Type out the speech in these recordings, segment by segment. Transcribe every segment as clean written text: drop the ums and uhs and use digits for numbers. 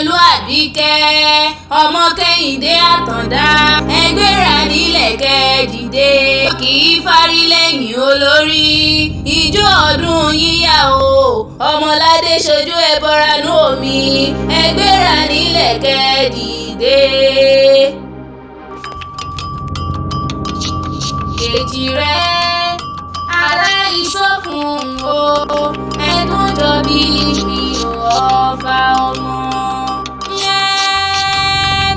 lolú Àbíkẹ́ ọmọ Kẹ́hìndé Àtàndá ẹgbẹ́ra nílẹ̀ kẹ́ dìde kì í fárí lẹ́yìn olórí ijó ọdún yíyá o ọmọládé ṣojú ẹbọra nú omi ẹgbẹ́ra nílẹ̀ kẹ́ dìde. Èjì rẹ̀ ará ìṣọ̀kun o ẹ̀dùn jọ bí ìfihàn ọba ọmọ.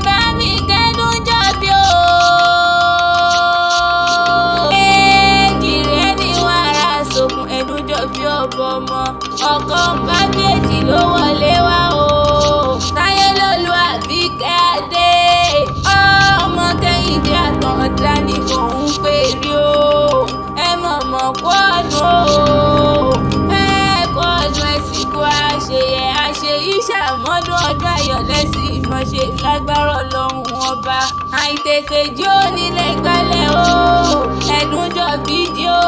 Bá mi kẹ́dùn jọ bí o. Èjì rẹ̀ ní wàrà ìṣọ̀kun ẹ̀dùn jọ bí ọba ọmọ. Ọkọ bá méjì ló wọlé wá o. Táyé lolú Àbíkẹ́ Adé ọmọ Kẹ́hìndé Àtàndá ni mò ń pè rí o. Ẹ mọ̀mọ́ kú ọdún o. Ẹ kú ọdún ẹ̀sìnkú àṣeyẹ àṣeyíṣàmọ́dún ọdún ayọ̀ lẹ́sìn ìmọ̀ṣe lágbára Ọlọ́run ọba. Àìtètè jó nílé gbálẹ̀ o. Ẹ̀dùn jọ bídí o.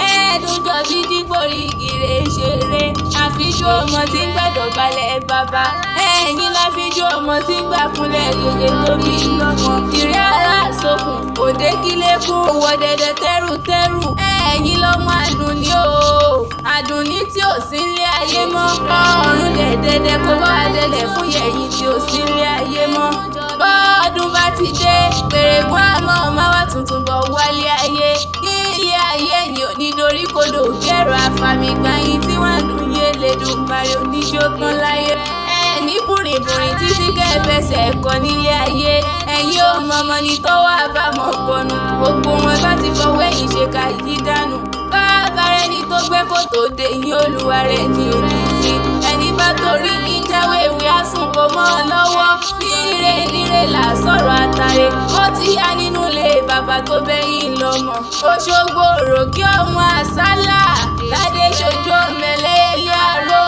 Ẹ̀dùn jọ bídí borí ìgìrè ṣeré. Àfijú ọmọ tí ń gbàdọ̀ balẹ̀ bàbá. Ẹ̀yìn láfijú ọmọ tí ń gbàkúnlẹ̀ yòyè tóbi lọ́mọ. Ìrẹ́ ara sókun òde kílékùn owó dẹdẹ tẹ́rùtẹ́rù. Ẹ̀yìn lọ́mọ Àdùnní o. Àdùnní tí ò sí nílé ayé mọ́. Ọ̀run dẹ̀dẹ̀dẹ̀ kó bá délẹ̀ fún yẹ̀yìn tí ò sí nílé ayé mọ́. Bọ́ọ̀dún bá ti dé pèrègùn àmọ́ máa wá tuntun bọ̀ wálé ayé. Ilé ayé yìí ò ní dorí kodò kẹrù àfàmìgbàyìn tí wọ́n dùn yé lè dùn parí oníjó tán láyé. Ní bùrìbùrì títí kẹfẹsẹ̀ ẹ̀kọ́ nílé ayé ẹ̀yin ò mọ̀mọ́ ní tọ́wọ́ àbámọ̀ bọ̀nù gbogbo wọn bá ti fọwọ́ ẹ̀yìn ṣe ká yí dànù. Bàbá rẹ̀ ni tó gbé kòtò dé yín olúwa rẹ̀ ní òní sí ẹni bá torí ní jáwé ìwé àsùn kò mọ́ ọ lọ́wọ́ níre níre là sọ̀rọ̀ àtàrẹ ó ti yá nínú ilé bàbá tó bẹ́yìn lọ́mọ. Òṣogbo òròkè ọmọ àsálà ládé ṣojú ọmọlẹ́ ilé àrò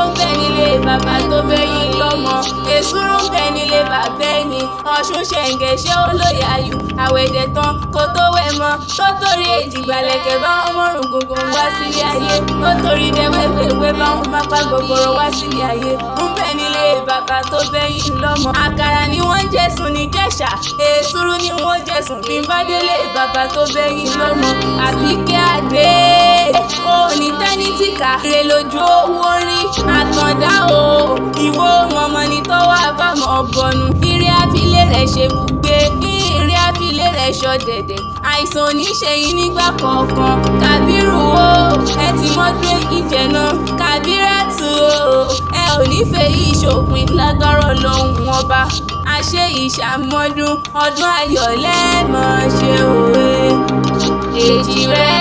ń bẹ nílé bàbá tó bẹ́yìn lọ́mọ. Èsúrú ń bẹ nílé bàbá ẹni Ọ̀ṣun ṣẹ̀ǹgẹ̀ ṣé olóyè ayù àwẹ̀dẹ̀ tán kó tó wẹ̀ mọ́ tó torí èjì gbàlẹ̀kẹ̀ bá wọn mọ̀rùn gungun wá sílé ayé tó torí dẹ́wẹ́wẹ́wẹ́ bá wọn pápá gbogbooro wá sílé ayé ń bẹ nílé bàbá tó bẹ́yìn lọ́mọ. Àkàrà ni wọ́n ń jẹ̀sùn ní Jẹ̀ṣà èsúrú ni wọ́n jẹ̀sùn bí n bá délé bàbá tó bẹ́yìn lọ́mọ. Àbíkẹ́ Adé òní tẹ́ni tí kàre lójú owó rí Àtàndá o ìwọ mọ̀mọ́ ni tọ́wọ́ àbámọ̀ bọ̀nù. Ire àfilé rẹ̀ ṣe bùgbé ire àfilé rẹ̀ ṣọ̀dẹ̀dẹ̀ àìsàn oníṣẹ́yìn nígbà kọ̀ọ̀kan. Kàbírù o ẹ ti mọ́dún ìjẹ̀nà Kàbíràtù o ẹ ò nífẹ̀ẹ́ yìí ṣòpin lágbára Ọlọ́run ọba. Àṣẹ ìṣàmọ́dún ọdún ayọ̀ lẹ́ẹ̀mọ́ ṣe òwe. Èjì rẹ̀